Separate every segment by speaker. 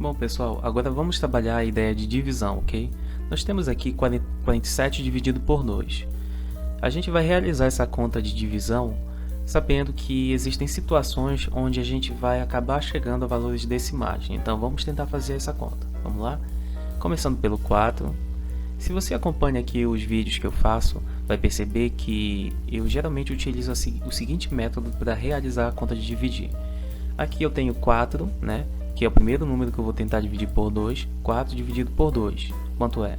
Speaker 1: Bom pessoal, agora vamos trabalhar a ideia de divisão, ok? Nós temos aqui 47 dividido por 2. A gente vai realizar essa conta de divisão sabendo que existem situações onde a gente vai acabar chegando a valores decimais. Então vamos tentar fazer essa conta. Vamos lá? Começando pelo 4. Se você acompanha aqui os vídeos que eu faço, vai perceber que eu geralmente utilizo o seguinte método para realizar a conta de dividir. Aqui eu tenho 4, né? Que é o primeiro número que eu vou tentar dividir por 2, 4 dividido por 2, quanto é?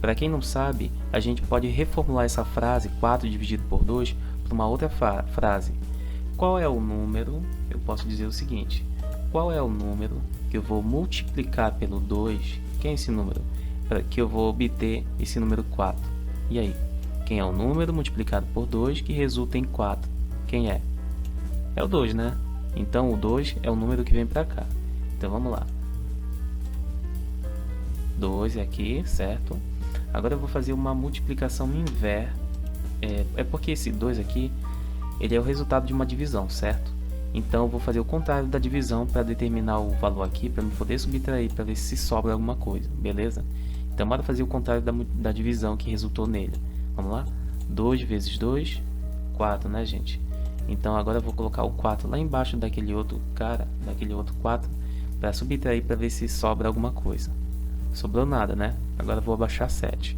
Speaker 1: Para quem não sabe, a gente pode reformular essa frase, 4 dividido por 2, para uma outra frase. Qual é o número? Eu posso dizer o seguinte, qual é o número que eu vou multiplicar pelo 2, quem é esse número? Para que eu vou obter esse número 4. E aí? Quem é o número multiplicado por 2 que resulta em 4? Quem é? É o 2, né? Então, o 2 é o número que vem para cá. Então, vamos lá. 2 é aqui, certo? Agora eu vou fazer uma multiplicação inversa. É porque esse 2 aqui, ele é o resultado de uma divisão, certo? Então, eu vou fazer o contrário da divisão para determinar o valor aqui, para eu poder subtrair, para ver se sobra alguma coisa, beleza? Então, bora fazer o contrário da divisão que resultou nele. Vamos lá? 2 vezes 2, 4, né, gente? Então agora eu vou colocar o 4 lá embaixo daquele outro cara, daquele outro 4, para subtrair para ver se sobra alguma coisa. Sobrou nada, né? Agora eu vou abaixar 7.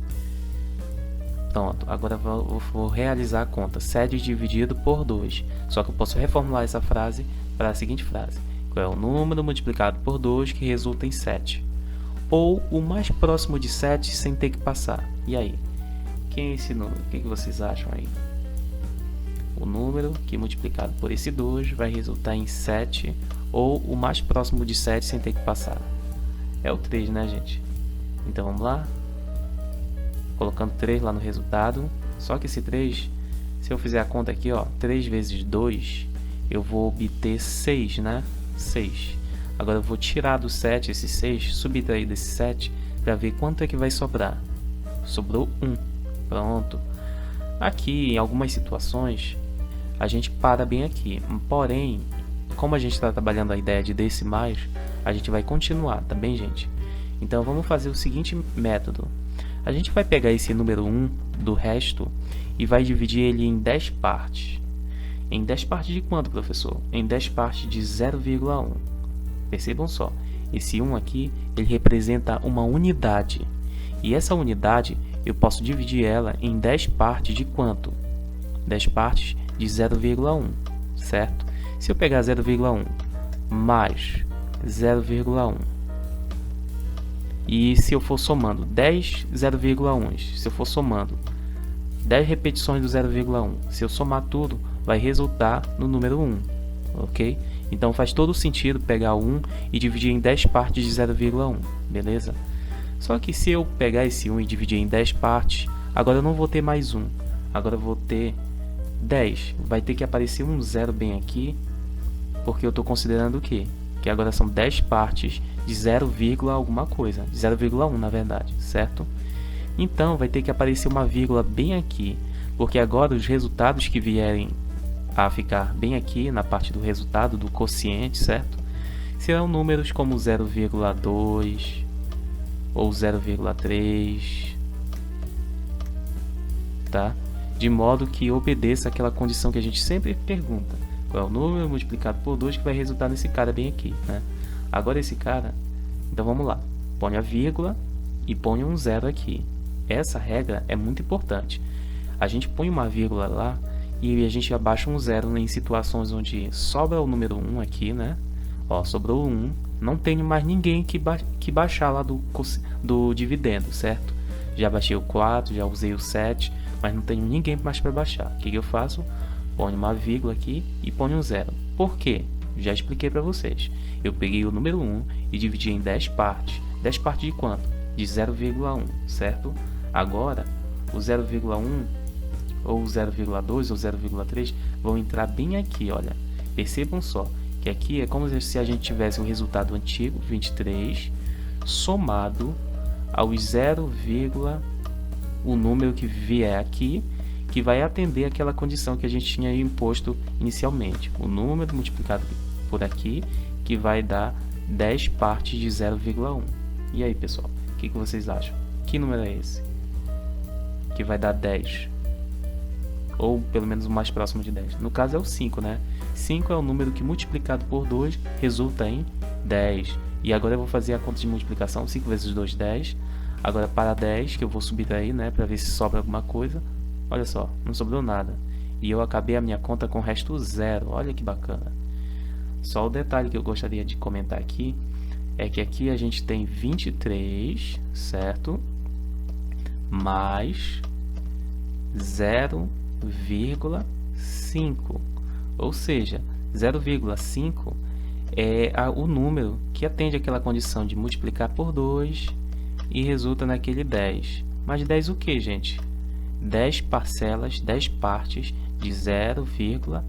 Speaker 1: Pronto, agora eu vou realizar a conta. 7 dividido por 2. Só que eu posso reformular essa frase para a seguinte frase. Qual é o número multiplicado por 2 que resulta em 7? Ou o mais próximo de 7 sem ter que passar. E aí? Quem é esse número? O que vocês acham aí? O número que multiplicado por esse 2 vai resultar em 7, ou o mais próximo de 7 sem ter que passar. É o 3, né, gente? Então vamos lá. Colocando 3 lá no resultado. Só que esse 3, se eu fizer a conta aqui, ó, 3 vezes 2, eu vou obter 6, né? 6. Agora eu vou tirar do 7 esse 6, subtrair desse 7, para ver quanto é que vai sobrar. Sobrou 1. Pronto. Aqui, em algumas situações, a gente para bem aqui. Porém, como a gente está trabalhando a ideia de decimais, a gente vai continuar, tá bem, gente? Então, vamos fazer o seguinte método. A gente vai pegar esse número 1 do resto e vai dividir ele em 10 partes. Em 10 partes de quanto, professor? Em 10 partes de 0,1. Percebam só, esse 1 aqui, ele representa uma unidade. E essa unidade, eu posso dividir ela em 10 partes de quanto? 10 partes de 0,1, certo? Se eu pegar 0,1 mais 0,1 e se eu for somando 10 0,1s, se eu for somando 10 repetições do 0,1, se eu somar tudo, vai resultar no número 1, ok? Então faz todo sentido pegar o 1 e dividir em 10 partes de 0,1, beleza? Só que se eu pegar esse 1 e dividir em 10 partes, agora eu não vou ter mais 1, agora eu vou ter 10. Vai ter que aparecer um 0 bem aqui, porque eu estou considerando o quê? Que agora são 10 partes de 0, alguma coisa, de 0,1 na verdade, certo? Então vai ter que aparecer uma vírgula bem aqui, porque agora os resultados que vierem a ficar bem aqui na parte do resultado do quociente, certo? Serão números como 0,2 ou 0,3, tá? De modo que obedeça aquela condição que a gente sempre pergunta. Qual é o número multiplicado por 2 que vai resultar nesse cara bem aqui, né? Agora esse cara, então vamos lá. Põe a vírgula e põe um 0 aqui. Essa regra é muito importante. A gente põe uma vírgula lá e a gente abaixa um 0 em situações onde sobra o número 1 aqui, né? Ó, sobrou 1. Não tenho mais ninguém que baixar lá do dividendo, certo? Já baixei o 4, já usei o 7, mas não tenho ninguém mais para baixar. O que eu faço? Ponho uma vírgula aqui e ponho um 0. Por quê? Já expliquei para vocês. Eu peguei o número 1 e dividi em 10 partes. 10 partes de quanto? De 0,1, certo? Agora, o 0,1 ou 0,2 ou 0,3 vão entrar bem aqui, olha. Percebam só que aqui é como se a gente tivesse o resultado antigo, 23, somado aos 0, o número que vier aqui, que vai atender aquela condição que a gente tinha imposto inicialmente. O número multiplicado por aqui, que vai dar 10 partes de 0,1. E aí, pessoal, o que vocês acham? Que número é esse? Que vai dar 10? Ou pelo menos o mais próximo de 10. No caso é o 5, né? 5 é o número que multiplicado por 2 resulta em 10. E agora eu vou fazer a conta de multiplicação. 5 vezes 2, 10. Agora para 10, que eu vou subir daí, né? Para ver se sobra alguma coisa. Olha só, não sobrou nada. E eu acabei a minha conta com o resto 0. Olha que bacana. Só o detalhe que eu gostaria de comentar aqui é que aqui a gente tem 23, certo? Mais 0,5. Ou seja, 0,5 é o número que atende àquela condição de multiplicar por 2 e resulta naquele 10. Mas 10 o que, gente? 10 parcelas, 10 partes de 0,1,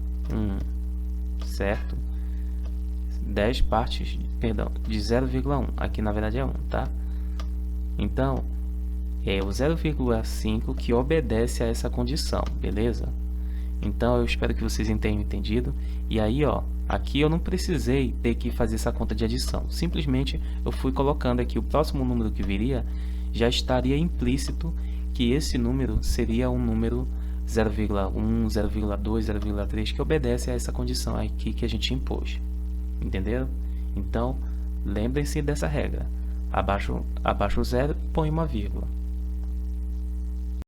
Speaker 1: certo? 10 partes, perdão, de 0,1. Aqui na verdade é 1, tá? Então, é o 0,5 que obedece a essa condição, beleza? Então eu espero que vocês tenham entendido. E aí, ó, aqui eu não precisei ter que fazer essa conta de adição. Simplesmente eu fui colocando aqui o próximo número que viria, já estaria implícito que esse número seria um número 0,1, 0,2, 0,3 que obedece a essa condição aqui que a gente impôs. Entenderam? Então, lembrem-se dessa regra. Abaixo o zero e põe uma vírgula.